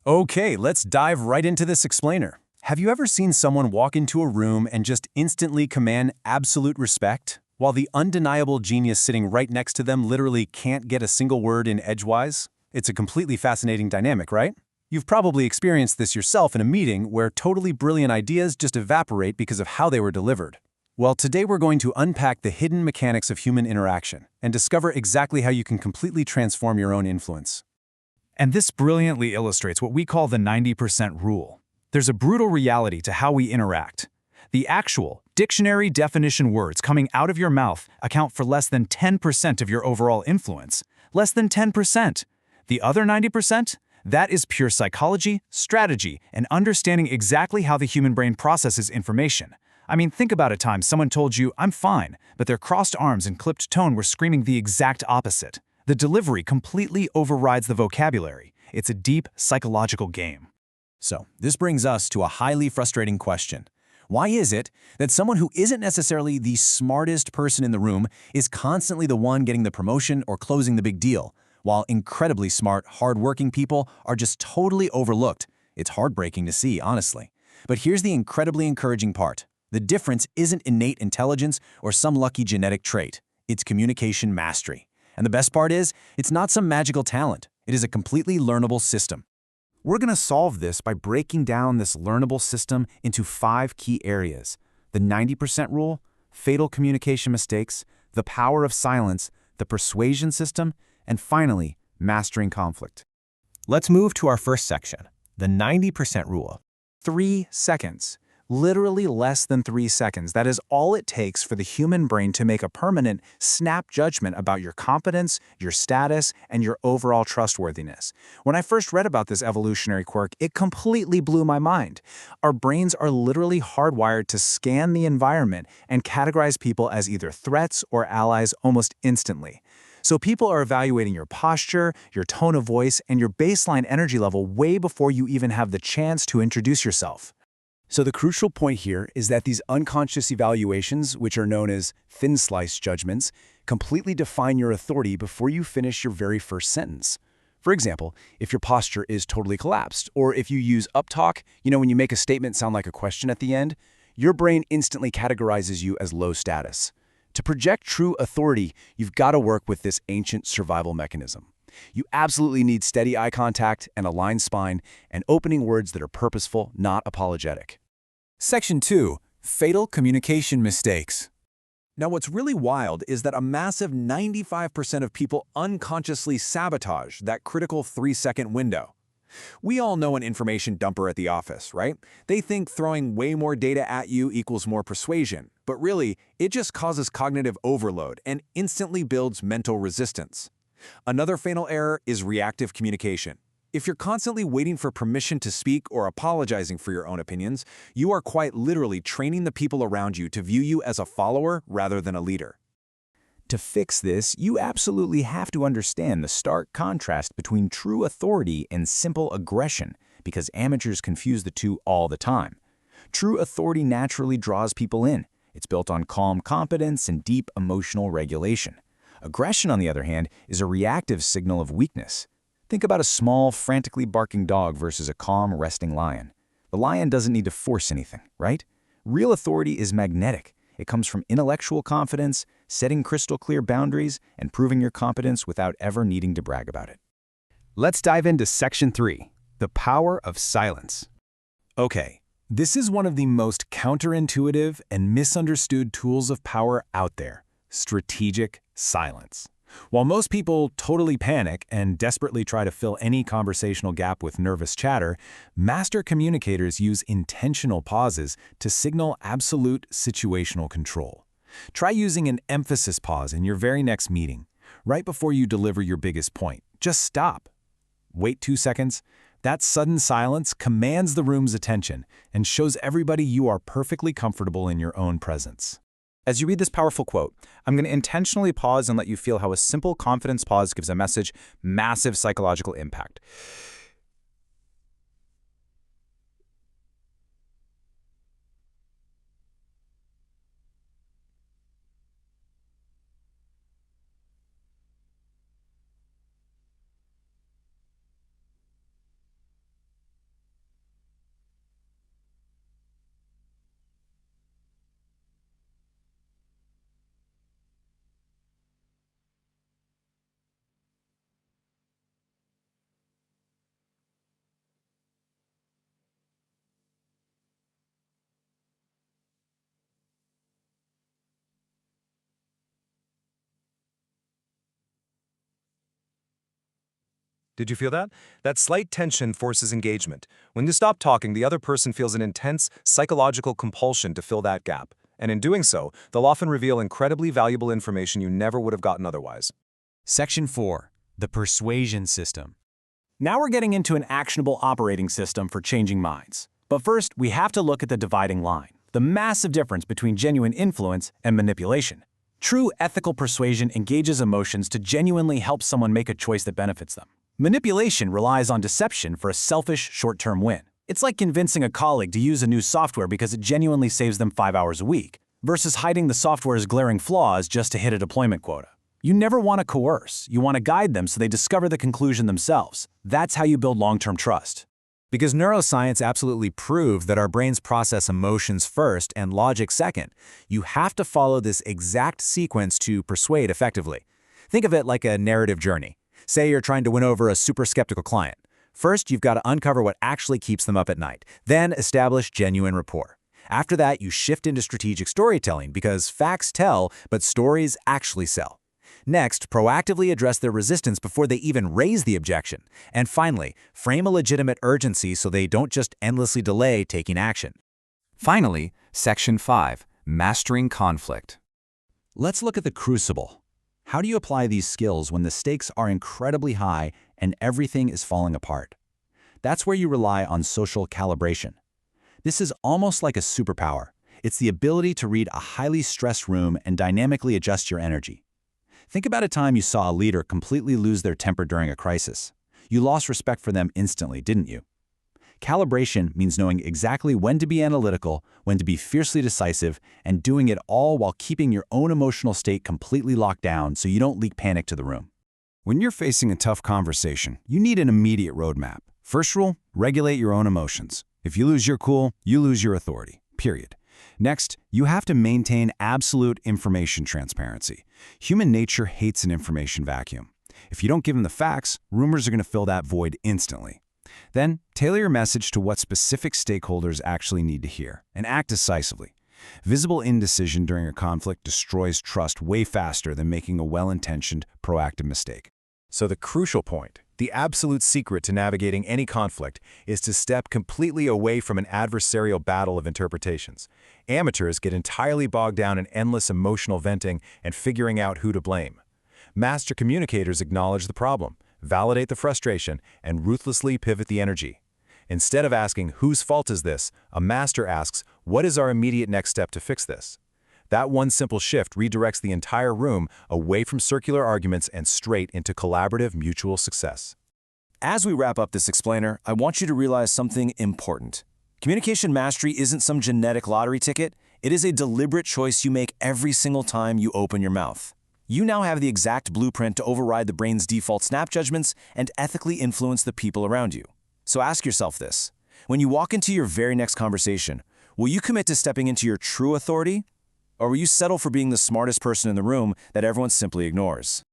Okay, let's dive right into this explainer. Have you ever seen someone walk into a room and just instantly command absolute respect, while the undeniable genius sitting right next to them literally can't get a single word in edgewise? It's a completely fascinating dynamic, right? You've probably experienced this yourself in a meeting where totally brilliant ideas just evaporate because of how they were delivered. Well, today we're going to unpack the hidden mechanics of human interaction and discover exactly how you can completely transform your own influence. And this brilliantly illustrates what we call the 90% rule. There's a brutal reality to how we interact. The actual dictionary definition words coming out of your mouth account for less than 10% of your overall influence. Less than 10%. The other 90%? That is pure psychology, strategy, and understanding exactly how the human brain processes information. I mean, think about a time someone told you, "I'm fine," but their crossed arms and clipped tone were screaming the exact opposite. The delivery completely overrides the vocabulary. It's a deep psychological game. So, this brings us to a highly frustrating question. Why is it that someone who isn't necessarily the smartest person in the room is constantly the one getting the promotion or closing the big deal, while incredibly smart, hardworking people are just totally overlooked? It's heartbreaking to see, honestly. But here's the incredibly encouraging part. The difference isn't innate intelligence or some lucky genetic trait. It's communication mastery. And the best part is, it's not some magical talent. It is a completely learnable system. We're going to solve this by breaking down this learnable system into 5 key areas: the 90% rule, fatal communication mistakes, the power of silence, the persuasion system, and finally, mastering conflict. Let's move to our first section, the 90% rule. 3 seconds. Literally less than 3 seconds. That is all it takes for the human brain to make a permanent snap judgment about your competence, your status, and your overall trustworthiness. When I first read about this evolutionary quirk, it completely blew my mind. Our brains are literally hardwired to scan the environment and categorize people as either threats or allies almost instantly. So people are evaluating your posture, your tone of voice, and your baseline energy level way before you even have the chance to introduce yourself. So the crucial point here is that these unconscious evaluations, which are known as thin-slice judgments, completely define your authority before you finish your very first sentence. For example, if your posture is totally collapsed, or if you use uptalk, when you make a statement sound like a question at the end, your brain instantly categorizes you as low status. To project true authority, you've got to work with this ancient survival mechanism. You absolutely need steady eye contact, and aligned spine, and opening words that are purposeful, not apologetic. Section 2. Fatal communication mistakes. Now, what's really wild is that a massive 95% of people unconsciously sabotage that critical 3-second window. We all know an information dumper at the office, right? They think throwing way more data at you equals more persuasion, but really, it just causes cognitive overload and instantly builds mental resistance. Another fatal error is reactive communication. If you're constantly waiting for permission to speak or apologizing for your own opinions, you are quite literally training the people around you to view you as a follower rather than a leader. To fix this, you absolutely have to understand the stark contrast between true authority and simple aggression, because amateurs confuse the two all the time. True authority naturally draws people in. It's built on calm competence and deep emotional regulation. Aggression, on the other hand, is a reactive signal of weakness. Think about a small, frantically barking dog versus a calm, resting lion. The lion doesn't need to force anything, right? Real authority is magnetic. It comes from intellectual confidence, setting crystal-clear boundaries, and proving your competence without ever needing to brag about it. Let's dive into Section 3, the power of silence. Okay, this is one of the most counterintuitive and misunderstood tools of power out there: strategic silence. While most people totally panic and desperately try to fill any conversational gap with nervous chatter, master communicators use intentional pauses to signal absolute situational control. Try using an emphasis pause in your very next meeting. Right before you deliver your biggest point, just stop. Wait 2 seconds. That sudden silence commands the room's attention and shows everybody you are perfectly comfortable in your own presence. As you read this powerful quote, I'm going to intentionally pause and let you feel how a simple confidence pause gives a message massive psychological impact. Did you feel that? That slight tension forces engagement. When you stop talking, the other person feels an intense psychological compulsion to fill that gap. And in doing so, they'll often reveal incredibly valuable information you never would have gotten otherwise. Section 4. The Persuasion System. Now we're getting into an actionable operating system for changing minds. But first, we have to look at the dividing line, the massive difference between genuine influence and manipulation. True ethical persuasion engages emotions to genuinely help someone make a choice that benefits them. Manipulation relies on deception for a selfish, short-term win. It's like convincing a colleague to use a new software because it genuinely saves them 5 hours a week, versus hiding the software's glaring flaws just to hit a deployment quota. You never want to coerce, you want to guide them so they discover the conclusion themselves. That's how you build long-term trust. Because neuroscience absolutely proves that our brains process emotions first and logic second, you have to follow this exact sequence to persuade effectively. Think of it like a narrative journey. Say you're trying to win over a super skeptical client. First, you've got to uncover what actually keeps them up at night, then establish genuine rapport. After that, you shift into strategic storytelling because facts tell, but stories actually sell. Next, proactively address their resistance before they even raise the objection. And finally, frame a legitimate urgency so they don't just endlessly delay taking action. Finally, Section 5, Mastering Conflict. Let's look at the crucible. How do you apply these skills when the stakes are incredibly high and everything is falling apart? That's where you rely on social calibration. This is almost like a superpower. It's the ability to read a highly stressed room and dynamically adjust your energy. Think about a time you saw a leader completely lose their temper during a crisis. You lost respect for them instantly, didn't you? Calibration means knowing exactly when to be analytical, when to be fiercely decisive, and doing it all while keeping your own emotional state completely locked down so you don't leak panic to the room. When you're facing a tough conversation, you need an immediate roadmap. First rule, regulate your own emotions. If you lose your cool, you lose your authority, period. Next, you have to maintain absolute information transparency. Human nature hates an information vacuum. If you don't give them the facts, rumors are going to fill that void instantly. Then, tailor your message to what specific stakeholders actually need to hear, and act decisively. Visible indecision during a conflict destroys trust way faster than making a well-intentioned, proactive mistake. So the crucial point, the absolute secret to navigating any conflict, is to step completely away from an adversarial battle of interpretations. Amateurs get entirely bogged down in endless emotional venting and figuring out who to blame. Master communicators acknowledge the problem, validate the frustration, and ruthlessly pivot the energy. Instead of asking, whose fault is this, a master asks, what is our immediate next step to fix this? That one simple shift redirects the entire room away from circular arguments and straight into collaborative mutual success. As we wrap up this explainer, I want you to realize something important. Communication mastery isn't some genetic lottery ticket. It is a deliberate choice you make every single time you open your mouth. You now have the exact blueprint to override the brain's default snap judgments and ethically influence the people around you. So ask yourself this. When you walk into your very next conversation, will you commit to stepping into your true authority? Or will you settle for being the smartest person in the room that everyone simply ignores?